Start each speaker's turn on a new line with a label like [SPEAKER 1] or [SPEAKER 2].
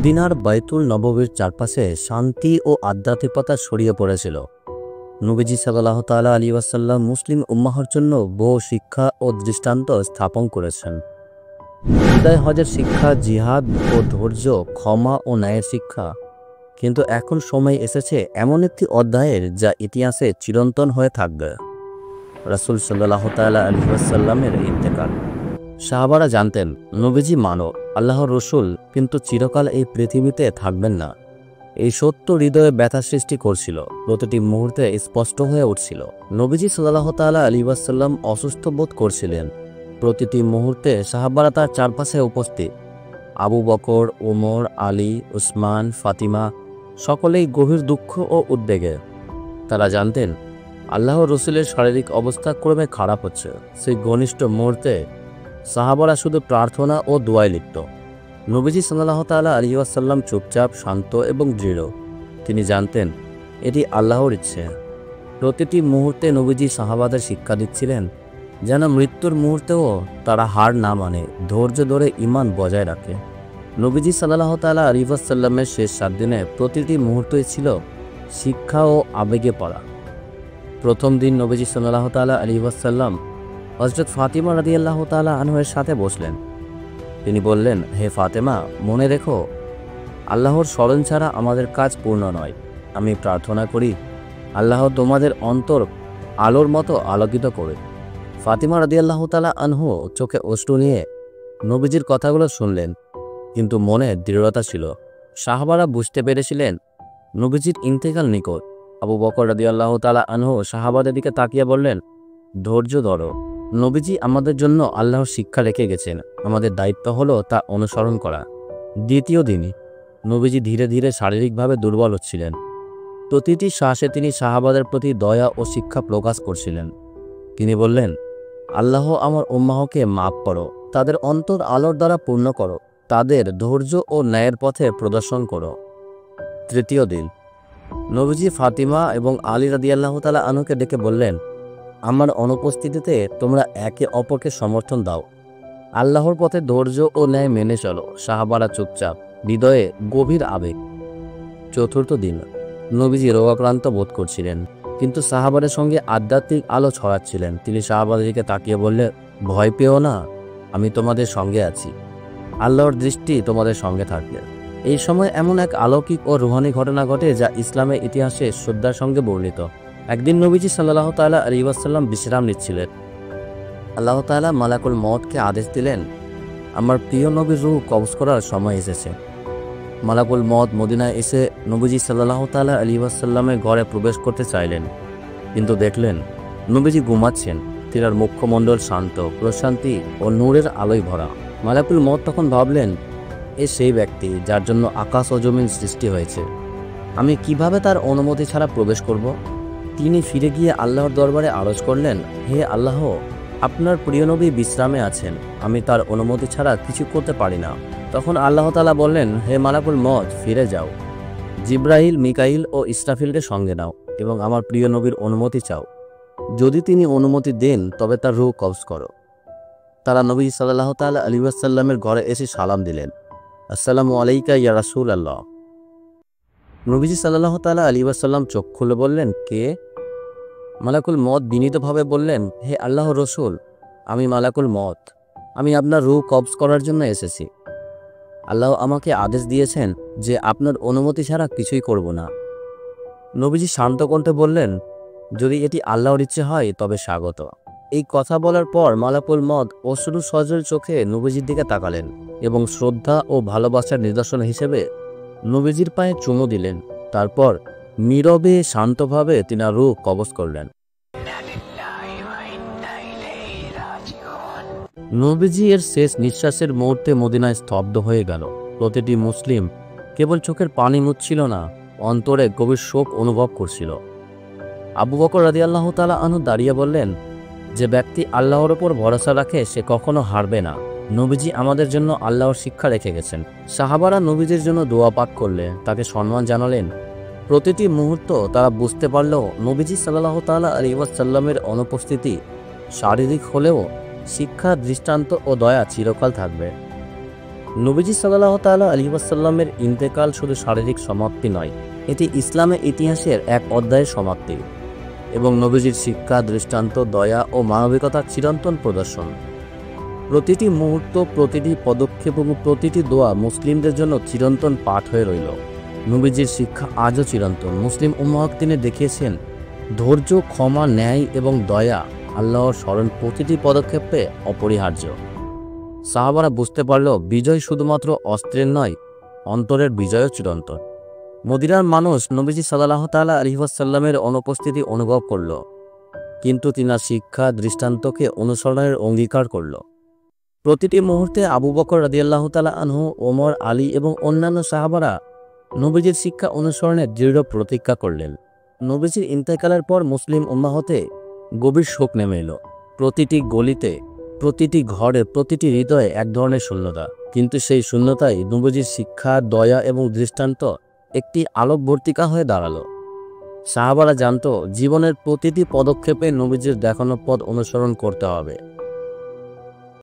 [SPEAKER 1] মদিনার বাইতুল নববীর চারপাশে শান্তি ও আধ্যাত্মিকতা ছড়িয়ে পড়েছিল। নবীজি সাল্লাল্লাহু তাআলা আলাইহি ওয়াসাল্লাম মুসলিম উম্মাহর জন্য বহু শিক্ষা ও দৃষ্টান্ত স্থাপন করেছেন। বিদায় হজের শিক্ষা, জিহাদ ও ধৈর্য, ক্ষমা ও ন্যায়ের শিক্ষা। কিন্তু এখন সময় এসেছে এমন একটি অধ্যায়ের যা ইতিহাসে চিরন্তন হয়ে থাকবে। রাসূল সাল্লাল্লাহু তাআলা আলাইহি ওয়াসাল্লামের ইন্তেকাল। সাহাবারা জানতেন নবীজি মানব, আল্লাহর রসুল, কিন্তু চিরকাল এই পৃথিবীতে থাকবেন না। এই সত্য হৃদয়ে ব্যথা সৃষ্টি করছিল, প্রতিটি মুহূর্তে স্পষ্ট হয়ে উঠছিল। নবীজি সাল্লাল্লাহু তাআলা আলাইহি ওয়াসাল্লাম অসুস্থ বোধ করছিলেন। প্রতিটি মুহূর্তে সাহাবারা তার চারপাশে উপস্থিত। আবু বকর, ওমর, আলী, উসমান, ফাতিমা সকলেই গভীর দুঃখ ও উদ্বেগে। তারা জানতেন আল্লাহর রসুলের শারীরিক অবস্থা ক্রমে খারাপ হচ্ছে। সেই ঘনিষ্ঠ মুহূর্তে সাহাবারা শুধু প্রার্থনা ও দোয়ায় লিপ্ত। নবীজি সাল্লাল্লাহু তাআলা আলাইহি ওয়াসাল্লাম চুপচাপ, শান্ত এবং দৃঢ়। তিনি জানতেন এটি আল্লাহর ইচ্ছে। প্রতিটি মুহূর্তে নবীজি সাহাবাদের শিক্ষা দিচ্ছিলেন যেন মৃত্যুর মুহূর্তেও তারা হার না মানে, ধৈর্য ধরে ঈমান বজায় রাখে। নবীজি সাল্লাল্লাহু তাআলা আলাইহি ওয়াসাল্লামের শেষ 7 দিনে প্রতিটি মুহূর্তই ছিল শিক্ষা ও আবেগে পড়া। প্রথম দিন নবীজি সাল্লাল্লাহু তাআলা আলাইহি ওয়াসাল্লাম হযরত ফাতিমা রাদিয়াল্লাহু তাআলা আনহার সাথে বসলেন। তিনি বললেন, হে ফাতেমা, মনে রেখো আল্লাহর স্মরণ ছাড়া আমাদের কাজ পূর্ণ নয়। আমি প্রার্থনা করি আল্লাহ তোমাদের অন্তর আলোর মতো আলোকিত করে। ফাতিমা রাদিয়াল্লাহু তাআলা আনহু চোখে অশ্রু নিয়ে নবীজির কথাগুলো শুনলেন, কিন্তু মনে দৃঢ়তা ছিল। সাহাবারা বুঝতে পেরেছিলেন নবীজির ইন্তেকাল নিকট। আবু বকর রাদিয়াল্লাহু তাআলা আনহু সাহাবাদের দিকে তাকিয়ে বললেন, ধৈর্য ধরো, নবীজি আমাদের জন্য আল্লাহর শিক্ষা রেখে গেছেন, আমাদের দায়িত্ব হলো তা অনুসরণ করা। দ্বিতীয় দিনই নবীজি ধীরে ধীরে শারীরিকভাবে দুর্বল হচ্ছিলেন। প্রতিটি শ্বাসে তিনি সাহাবাদের প্রতি দয়া ও শিক্ষা প্রকাশ করছিলেন। তিনি বললেন, আল্লাহ আমার উম্মাহকে মাফ করো, তাদের অন্তর আলোর দ্বারা পূর্ণ করো, তাদের ধৈর্য ও ন্যায়ের পথে প্রদর্শন করো। তৃতীয় দিন নবীজি ফাতিমা এবং আলী রাদিয়াল্লাহু তাআলা আনহুকে ডেকে বললেন, আমার অনুপস্থিতিতে তোমরা একে অপরকে সমর্থন দাও, আল্লাহর পথে ধৈর্য ও ন্যায় মেনে চলো। সাহাবারা চুপচাপ, হৃদয়ে গভীর আবেগ। চতুর্থ দিন নবীজি রোগাক্রান্ত বোধ করছিলেন, কিন্তু সাহাবাদের সঙ্গে আধ্যাত্মিক আলো ছড়াচ্ছিলেন। তিনি সাহাবাদেরকে তাকিয়ে বললেন, ভয় পেও না, আমি তোমাদের সঙ্গে আছি, আল্লাহর দৃষ্টি তোমাদের সঙ্গে থাকবে। এই সময় এমন এক অলৌকিক ও রুহানি ঘটনা ঘটে যা ইসলামের ইতিহাসে শ্রদ্ধার সঙ্গে বর্ণিত। একদিন নবীজি সাল্লাল্লাহু তাআলা আলাইহি ওয়াসাল্লাম বিশ্রাম নিচ্ছিলেন। আল্লাহ তাআলা মালাকুল মউতকে আদেশ দিলেন, আমার প্রিয় নবীর রূহ কবজ করার সময় এসেছে। মালাকুল মউত মদিনায় এসে নবীজি সাল্লাল্লাহু তাআলা আলাইহি ওয়াসাল্লামের ঘরে প্রবেশ করতে চাইলেন, কিন্তু দেখলেন নবীজি ঘুমাচ্ছেন। তিনার মুখমণ্ডল শান্ত, প্রশান্তি ও নূরের আলোয় ভরা। মালাকুল মউত তখন ভাবলেন, এ সেই ব্যক্তি যার জন্য আকাশ ও জমিন সৃষ্টি হয়েছে, আমি কিভাবে তার অনুমতি ছাড়া প্রবেশ করব? তিনি ফিরে গিয়ে আল্লাহর দরবারে আরজ করলেন, হে আল্লাহ, আপনার প্রিয় নবী বিশ্রামে আছেন, আমি তার অনুমতি ছাড়া কিছু করতে পারি না। তখন আল্লাহ তাআলা বললেন, হে মালাকুল মউত, ফিরে যাও, জিব্রাইল, মিকাইল ও ইসরাফিলকে সঙ্গে নাও এবং আমার প্রিয় নবীর অনুমতি চাও। যদি তিনি অনুমতি দেন তবে তার রূহ কবজ করো। তারা নবী সাল্লাল্লাহু তাআলা আলাইহি ওয়াসাল্লামের ঘরে এসে সালাম দিলেন, আসসালামু আলাইকা ইয়া রাসূলুল্লাহ। নবীজি সাল্লাল্লাহু তাআলা আলাইহি ওয়াসাল্লাম চোখ খুলে বললেন, কে? মালাকুল মউত বিনীতভাবে বললেন, হে আল্লাহর রসুল, আমি মালাকুল মউত, আমি আপনার রূহ কবজ করার জন্য এসেছি। আল্লাহ আমাকে আদেশ দিয়েছেন যে আপনার অনুমতি ছাড়া কিছুই করব না। নবীজি শান্ত কণ্ঠে বললেন, যদি এটি আল্লাহর ইচ্ছে হয় তবে স্বাগত। এই কথা বলার পর মালাকুল মউত অশ্রু সজল চোখে নবীজির দিকে তাকালেন এবং শ্রদ্ধা ও ভালোবাসার নিদর্শন হিসেবে নবীজির পায়ে চুমু দিলেন। তারপর নীরবে শান্তভাবে তিনার রূহ কবজ করলেন। নবীজি এর শেষ নিঃশ্বাসের মুহূর্তে মদিনায় স্তব্ধ হয়ে গেল। প্রতিটি মুসলিম কেবল চোখের পানি মুছছিল না, অন্তরে গভীর শোক অনুভব করছিল। আবু বকর রাদিয়াল্লাহু তাআলা আনহু দাঁড়িয়ে বললেন, যে ব্যক্তি আল্লাহর ওপর ভরসা রাখে সে কখনো হারবে না। নবীজি আমাদের জন্য আল্লাহর শিক্ষা রেখে গেছেন। সাহাবারা নবীজির জন্য দোয়া পাক করলে, তাকে সম্মান জানালেন। প্রতিটি মুহূর্ত তারা বুঝতে পারল নবীজি সাল্লাল্লাহু তাআলা আলাইহি ওয়াসাল্লামের অনুপস্থিতি শারীরিক হলেও শিক্ষা, দৃষ্টান্ত ও দয়া চিরকাল থাকবে। নবীজি সাল্লাল্লাহু তাআলা আলাইহি ওয়াসাল্লামের ইন্তেকাল শুধু শারীরিক সমাপ্তি নয়, এটি ইসলামের ইতিহাসের এক অধ্যায়ের সমাপ্তি এবং নবীজির শিক্ষা, দৃষ্টান্ত, দয়া ও মানবিকতার চিরন্তন প্রদর্শন। প্রতিটি মুহূর্ত, প্রতিটি পদক্ষেপ এবং প্রতিটি দোয়া মুসলিমদের জন্য চিরন্তন পাঠ হয়ে রইল। নবীজির শিক্ষা আজও চিরন্তন। মুসলিম উম্মাহকে তিনি দেখিয়েছেন ধৈর্য, ক্ষমা, ন্যায় এবং দয়া, আল্লাহর স্মরণ প্রতিটি পদক্ষেপে অপরিহার্য। সাহাবারা বুঝতে পারল বিজয় শুধুমাত্র অস্ত্রের নয়, অন্তরের বিজয়ও চিরন্তন। মদিনার মানুষ নবীজি সাল্লাল্লাহু তাআলা আলাইহি ওয়াসাল্লামের অনুপস্থিতি অনুভব করল, কিন্তু তিনার শিক্ষা, দৃষ্টান্তকে অনুসরণের অঙ্গীকার করল। প্রতিটি মুহূর্তে আবু বকর রাদিয়াল্লাহু তাআলা আনহু, ওমর, আলী এবং অন্যান্য সাহাবারা নবীজির শিক্ষা অনুসরণের দৃঢ় প্রতিজ্ঞা করলেন। নবীজির ইন্তেকালের পর মুসলিম উম্মাহতে গভীর শোক নেমে এলো। প্রতিটি গলিতে, প্রতিটি ঘরে, প্রতিটি হৃদয়ে এক ধরনের শূন্যতা। কিন্তু সেই শূন্যতাই নবীজির শিক্ষা, দয়া এবং দৃষ্টান্ত একটি আলোকবর্তিকা হয়ে দাঁড়ালো। সাহাবারা জানতো জীবনের প্রতিটি পদক্ষেপে নবীজির দেখানো পথ অনুসরণ করতে হবে।